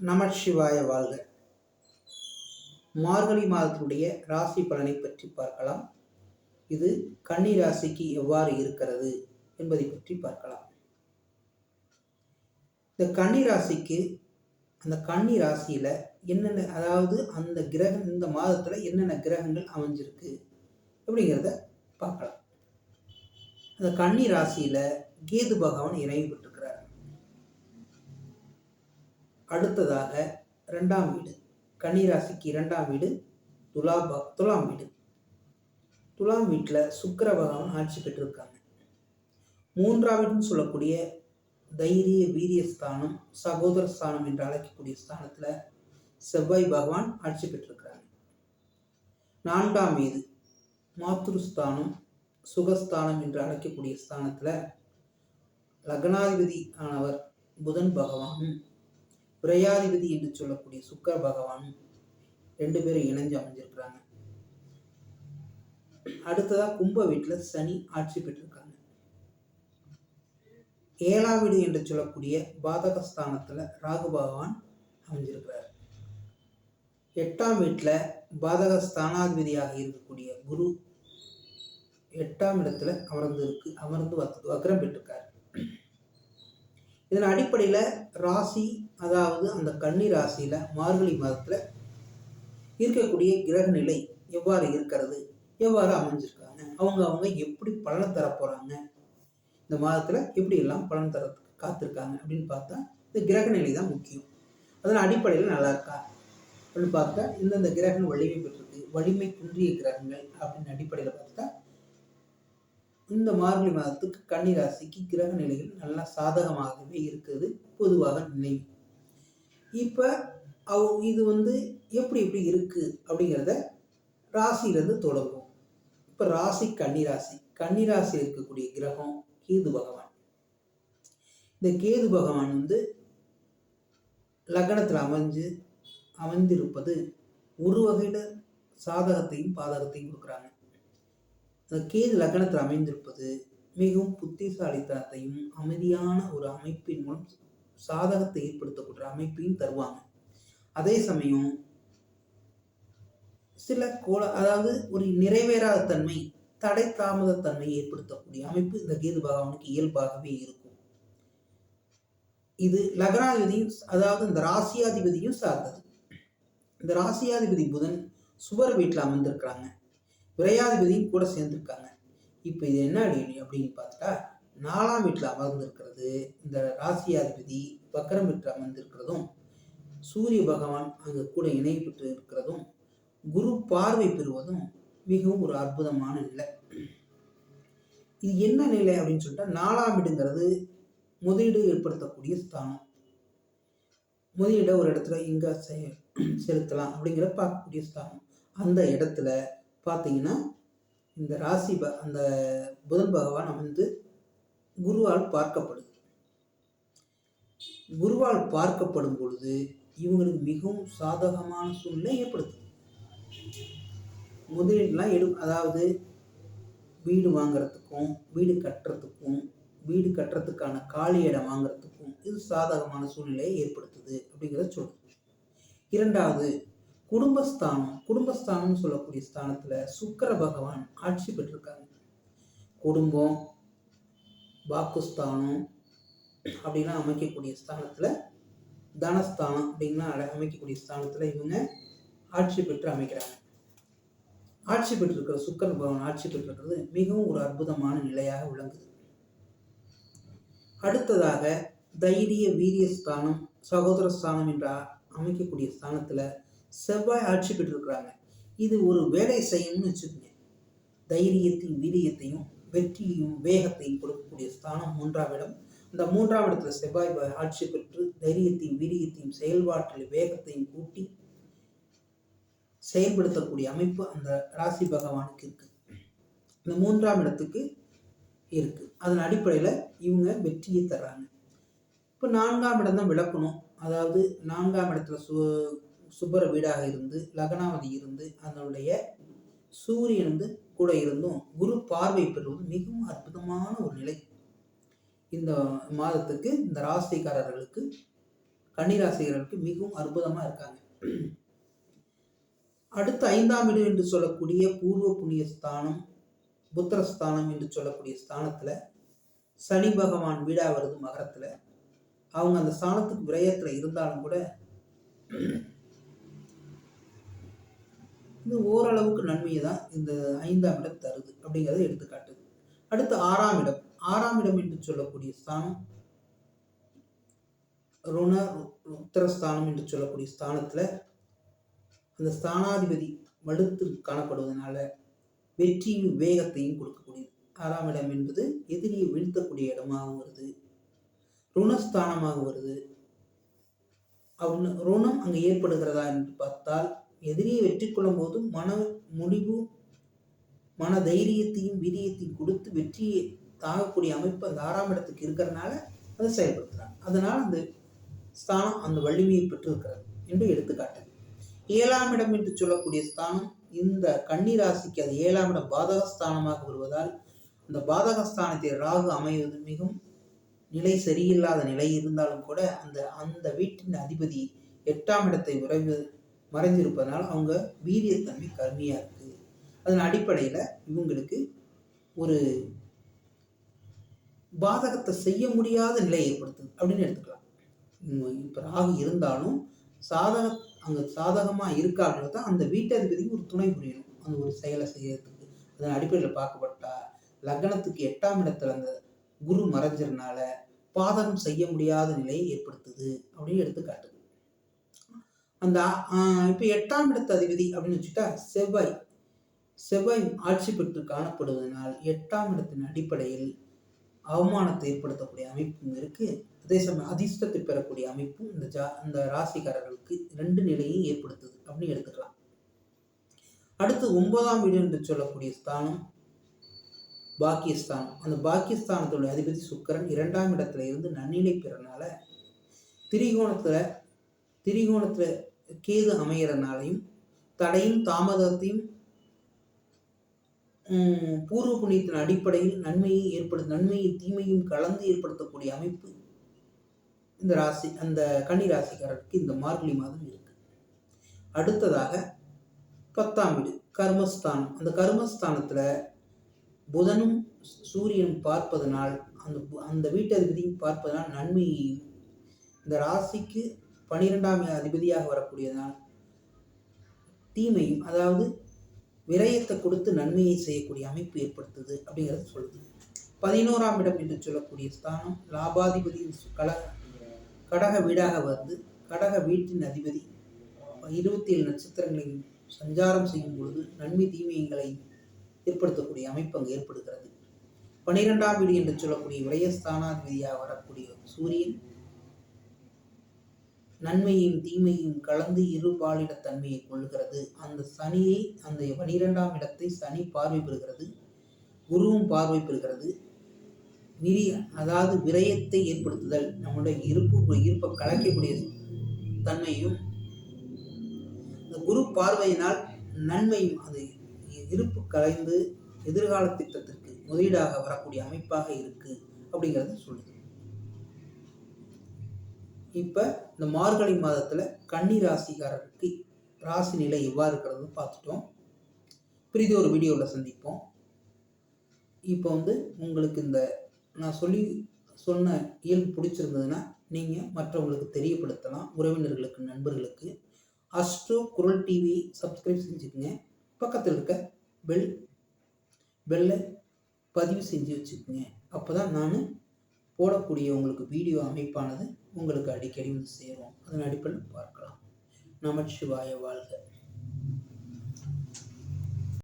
நமசிவாய வாழ்க. மார்கழி மாதத்தினுடைய ராசி பலனை பற்றி பார்க்கலாம். இது கன்னி ராசிக்கு எவ்வாறு இருக்கிறது என்பதை பற்றி பார்க்கலாம். இந்த கன்னி ராசிக்கு அந்த கன்னி ராசியில என்னென்ன, அதாவது அந்த கிரகம் இந்த மாதத்துல என்னென்ன கிரகங்கள் அமைஞ்சிருக்கு அப்படிங்கிறத பார்க்கலாம். அந்த கன்னி ராசியில கேது பகவான் இணைவு பெற்றிருக்கிறார். அடுத்ததாக 2ஆம் வீடு, கன்னிராசிக்கு 2ஆம் வீடு துலாம் வீடு. துலாம் வீட்டில் சுக்கிர பகவான் ஆட்சி பெற்றிருக்காங்க. 3ஆம் வீடுன்னு சொல்லக்கூடிய தைரிய வீரிய ஸ்தானம், சகோதர ஸ்தானம் என்று அழைக்கக்கூடிய ஸ்தானத்தில் செவ்வாய் பகவான் ஆட்சி பெற்றிருக்கிறாங்க. 4ஆம் வீடு மாத்ருஸ்தானம், சுகஸ்தானம் என்று அழைக்கக்கூடிய ஸ்தானத்தில் லக்னாதிபதி ஆனவர் புதன் பகவானும் விரையாதிபதி என்று சொல்லக்கூடிய சுக்கிர பகவானும் 2 பேரும் இணைஞ்சு அமைஞ்சிருக்கிறாங்க. அடுத்ததா கும்ப வீட்டில் சனி ஆட்சி பெற்றிருக்காங்க. 7ஆம் வீடு என்று சொல்லக்கூடிய பாதகஸ்தானத்துல ராகு பகவான் அமைஞ்சிருக்கிறார். 8ஆம் வீட்டில் பாதகஸ்தானாதிபதியாக இருக்கக்கூடிய குரு 8ஆம் இடத்துல அமர்ந்து வக்ரம் பெற்றிருக்கார். இதன் அடிப்படையில் ராசி, அதாவது அந்த கன்னி ராசியில மார்கழி மாதத்துல இருக்கக்கூடிய கிரக நிலை எவ்வாறு இருக்கிறது, எவ்வாறு அமைஞ்சிருக்காங்க, அவங்க எப்படி பலன் தர போறாங்க, இந்த மாதத்துல எப்படி எல்லாம் பலன் தர காத்திருக்காங்க அப்படின்னு பார்த்தா இந்த கிரக நிலை தான் முக்கியம். அதன் அடிப்படையில் நல்லா இருக்கா அப்படின்னு பார்த்தா இந்தந்த கிரகங்கள் வலிமை பெற்றிருக்கு, வலிமை குன்றிய கிரகங்கள் அப்படின்னு அடிப்படையில் பார்த்தா இந்த மார்கழி மாதத்துக்கு கன்னி ராசிக்கு கிரக நிலைகள் நல்லா சாதகமாகவே இருக்குது பொதுவாக நினைவு. இப்போ இது எப்படி எப்படி இருக்கு அப்படிங்கிறத ராசியிலேருந்து தொடங்கும். இப்போ ராசி கன்னிராசி இருக்கக்கூடிய கிரகம் கேது பகவான். இந்த கேது பகவான் லக்னத்தில் அமைந்திருப்பது ஒரு வகையில் சாதகத்தையும் பாதகத்தையும் கொடுக்குறாங்க. அந்த கேது லக்னத்தில் அமைந்திருப்பது மிகவும் புத்திசாலித்தனத்தையும் அமைதியான ஒரு அமைப்பின் மூலம் சாதகத்தை ஏற்படுத்தக்கூடிய அமைப்பையும் தருவாங்க. அதே சமயம் சில அதாவது ஒரு நிறைவேறாத தன்மை, தடை தாமத தன்மை ஏற்படுத்தக்கூடிய அமைப்பு இந்த கேது பகவானுக்கு இயல்பாகவே இருக்கும். இது லக்னாதிபதியும், அதாவது இந்த ராசியாதிபதியும் சார்ந்தது. இந்த ராசியாதிபதி புதன் சுபர் வீட்டில் அமர்ந்திருக்கிறாங்க, விரையாதிபதியும் கூட சேர்ந்திருக்காங்க. இப்போ இது என்ன அப்படின்னு பார்த்துட்டா 4ஆம் வீட்டில் அமர்ந்திருக்கிறது இந்த ராசியாதிபதி வக்ரம் பெற்று அமர்ந்திருக்கிறதும், சூரிய பகவான் அங்கு கூட இணைவு பெற்று இருக்கிறதும், குரு பார்வை பெறுவதும் மிகவும் ஒரு அற்புதமான நிலை. இது என்ன நிலை அப்படின்னு சொல்லிட்டா 4ஆம் வீடுங்கிறது முதலீடு ஏற்படுத்தக்கூடிய ஸ்தானம். முதலீடை ஒரு இடத்துல எங்க செலுத்தலாம் அப்படிங்கிற பார்க்கக்கூடிய ஸ்தானம். அந்த இடத்துல பார்த்தீங்கன்னா இந்த ராசி அந்த புதன் பகவான் குருவால் பார்க்கப்படுது. குருவால் பார்க்கப்படும் பொழுது இவங்களுக்கு மிகவும் சாதகமான சூழ்நிலை ஏற்படுது. முதலீடுலாம் அதாவது வீடு வாங்குறதுக்கும் வீடு கட்டுறதுக்கான காலி இடம் வாங்குறதுக்கும் இது சாதகமான சூழ்நிலையை ஏற்படுத்துது அப்படிங்கிறத சொல்லுது. 2வது குடும்பஸ்தானம் சொல்லக்கூடிய ஸ்தானத்துல சுக்கிர பகவான் ஆட்சி பெற்றிருக்காங்க. குடும்பம், வாக்குஸ்தானம் அப்படின்னா அமைக்கக்கூடிய ஸ்தானத்துல, தனஸ்தானம் அப்படின்னா அமைக்கக்கூடிய ஸ்தானத்துல இவங்க ஆட்சி பெற்று அமைக்கிறாங்க. ஆட்சி பெற்றிருக்கிற சுக்கிர பகவான் ஆட்சி பெற்றிருக்கிறது மிகவும் ஒரு அற்புதமான நிலையாக விளங்குது. அடுத்ததாக தைரிய வீரிய ஸ்தானம், சகோதர ஸ்தானம் என்ற அமைக்கக்கூடிய ஸ்தானத்துல செவ்வாய் ஆட்சி பெற்றிருக்கிறாங்க. இது ஒரு வேலை செய்யும்னு வச்சுக்கோங்க. தைரியத்தையும் வீரியத்தையும் வெற்றியையும் வேகத்தையும் கொடுக்கக்கூடிய ஸ்தானம் 3ஆம் இடம். அந்த 3ஆம் இடத்துல செவ்வாய் ஆட்சி பெற்று தைரியத்தையும் வீரியத்தையும் செயல்பாட்டில் வேகத்தையும் கூட்டி செயல்படுத்தக்கூடிய அமைப்பு அந்த ராசி பகவானுக்கு இருக்கு. இந்த 3ஆம் இடத்துக்கு இருக்கு. அதன் அடிப்படையில் இவங்க வெற்றியை தர்றாங்க. இப்போ 4ஆம் இடம் தான் விளக்கணும். அதாவது 4ஆம் இடத்துல சுபர வீடாக இருந்து லக்னாவதி இருந்து அதனுடைய சூரியன் கூட இருந்தும் குரு பார்வை பெறுவது மிகவும் அற்புதமான ஒரு நிலை இந்த மாதத்துக்கு இந்த ராசிக்காரர்களுக்கு கன்னிராசிகர்களுக்கு மிகவும் அற்புதமாக இருக்காங்க. அடுத்த 5ஆம் வீடு என்று சொல்லக்கூடிய பூர்வ புண்ணிய ஸ்தானம், புத்திரஸ்தானம் என்று சொல்லக்கூடிய ஸ்தானத்துல சனி பகவான் வீடா வருது மகரத்துல. அவங்க அந்த ஸ்தானத்துக்கு விரயத்துல இருந்தாலும் கூட இது ஓரளவுக்கு நன்மையை தான் இந்த 5ஆம் இடம் தருது அப்படிங்கிறத எடுத்துக்காட்டுது. அடுத்து 6ஆம் இடம். 6ஆம் இடம் என்று சொல்லக்கூடிய ஸ்தானம் ருண உத்தரஸ்தானம் என்று சொல்லக்கூடிய ஸ்தானத்துல அந்த ஸ்தானாதிபதி வலுத்து காணப்படுவதனால வெற்றியும் வேகத்தையும் கொடுக்கக்கூடியது. 6ஆம் இடம் என்பது எதிரியை வீழ்த்தக்கூடிய இடமாகவும் வருது, ருணஸ்தானமாக வருது. ருணம் அங்கு ஏற்படுகிறதா என்று பார்த்தால் எதிரியை வெற்றி கொள்ளும் போது மன தைரியத்தையும் வீரியத்தையும் கொடுத்து வெற்றியை தாங்கக்கூடிய அமைப்பு அந்த 6ஆம் இடத்துக்கு இருக்கிறதுனால அதை செயல்படுத்துறாங்க. அதனால் அந்த ஸ்தானம் அந்த வலிமையை பெற்றிருக்கிறது என்று எடுத்துக்காட்டு. 7ஆம் இடம் என்று சொல்லக்கூடிய ஸ்தானம் இந்த கன்னிராசிக்கு அது 7ஆம் இடம் பாதகஸ்தானமாக வருவதால் அந்த பாதகஸ்தானத்தை ராகு அமைவது மிகவும் நிலை சரியில்லாத நிலை இருந்தாலும் கூட அந்த வீட்டின் அதிபதி 8ஆம் இடத்தை மறைந்திருப்பதனால் அவங்க வீரியத்தன்மை கம்மியா இருக்கு. அதன் அடிப்படையில இவங்களுக்கு ஒரு பாதகத்தை செய்ய முடியாத நிலை ஏற்படுத்துது அப்படின்னு எடுத்துக்கலாம். இப்ப ராகு இருந்தாலும் அங்க சாதகமா இருக்கா அப்படின்னு தான் அந்த வீட்டதிபதிக்கு ஒரு துணை புரியணும் அந்த ஒரு செயலை செய்யறதுக்கு. அதன் அடிப்படையில் பார்க்கப்பட்டா லக்னத்துக்கு 8ஆம் இடத்துல அந்த குரு மறைஞ்சதுனால பாதகம் செய்ய முடியாத நிலையை ஏற்படுத்துது அப்படின்னு எடுத்துக்காட்டுது. அந்த இப்ப 8ஆம் இடத்து அதிபதி அப்படின்னு வச்சுட்டா செவ்வாய் ஆட்சி பெற்று காணப்படுவதனால் 8ஆம் இடத்தின் அடிப்படையில் அவமானத்தை ஏற்படுத்தக்கூடிய அமைப்பும் இருக்கு. அதே சமயம் அதிர்ஷ்டத்தை பெறக்கூடிய அமைப்பும் இந்த ராசிக்காரர்களுக்கு 2 நிலையும் ஏற்படுத்துது அப்படின்னு எடுத்துக்கலாம். அடுத்து 9ஆம் வீடு என்று சொல்லக்கூடிய ஸ்தானம் பாக்கியஸ்தானம். அந்த பாக்கியஸ்தானத்துடைய அதிபதி சுக்கிரன் 2ஆம் இடத்துல இருந்து நன்னிலை பெறனால திரிகோணத்துல கேது அமையறனாலையும் தடையும் தாமதத்தையும் பூர்வ புண்ணியத்தின் அடிப்படையில் நன்மையும் தீமையும் கலந்து ஏற்படுத்தக்கூடிய அமைப்பு அந்த கன்னி ராசிக்காரருக்கு இந்த மார்கழி மாதம் இருக்கு. அடுத்ததாக 10ஆம் வீடு கர்மஸ்தானம். அந்த கர்மஸ்தானத்துல புதனும் சூரியனும் பார்ப்பதனால் அந்த வீட்டதிபதியும் பார்ப்பதனால் நன்மையையும் இந்த ராசிக்கு 12ஆம் அதிபதியாக வரக்கூடியதனால் தீமையும் அதாவது விரயத்தை கொடுத்து நன்மையை செய்யக்கூடிய அமைப்பு ஏற்படுத்துது அப்படிங்கிறது சொல்லுது. 11ஆம் இடம் என்று சொல்லக்கூடிய ஸ்தானம் லாபாதிபதி கடக வீடாக வந்து கடக வீட்டின் அதிபதி 27 நட்சத்திரங்களில் சஞ்சாரம் செய்யும் பொழுது நன்மை தீமைகளை ஏற்படுத்தக்கூடிய அமைப்பு அங்கு ஏற்படுகிறது. 12ஆம் வீடு என்று சொல்லக்கூடிய விரயஸ்தானாதிபதியாக வரக்கூடிய சூரியன் நன்மையும் தீமையும் கலந்து இருபாலிட தன்மையை கொள்கிறது. அந்த சனியை அந்த 12ஆம் இடத்தை சனி பார்வை பெறுகிறது, குருவும் பார்வை பெறுகிறது. அதாவது விரயத்தை ஏற்படுத்துதல், நம்முடைய இருப்பை கலைக்கக்கூடிய தன்மையும் இந்த குரு பார்வையினால் நன்மையும் அது இருப்பு கலைந்து எதிர்கால திட்டத்திற்கு முதலீடாக வரக்கூடிய அமைப்பாக இருக்கு அப்படிங்கிறது சொல்லுது. இப்ப இந்த மார்கழி மாதத்துல கன்னி ராசிக்காரருக்கு ராசி நிலை எவ்வாறு இருக்கிறது பார்த்துட்டோம். பிரிதி ஒரு வீடியோவில் சந்திப்போம். இப்போ உங்களுக்கு இந்த நான் சொன்ன இயல்பு பிடிச்சிருந்ததுன்னா நீங்கள் மற்றவங்களுக்கு தெரியப்படுத்தலாம், உறவினர்களுக்கு, நண்பர்களுக்கு. அஸ்ட்ரோ குரல் டிவி சப்ஸ்கிரைப் செஞ்சுக்குங்க. பக்கத்தில் இருக்க பெல்லை பதிவு செஞ்சு வச்சுக்கோங்க. அப்போ தான் நான் போடக்கூடிய உங்களுக்கு வீடியோ அமைப்பானது உங்களுக்கு அடிக்கடி சேரும். அதன் அடிப்படையில் பார்க்கலாம். நமச்சிவாய வாழ்க.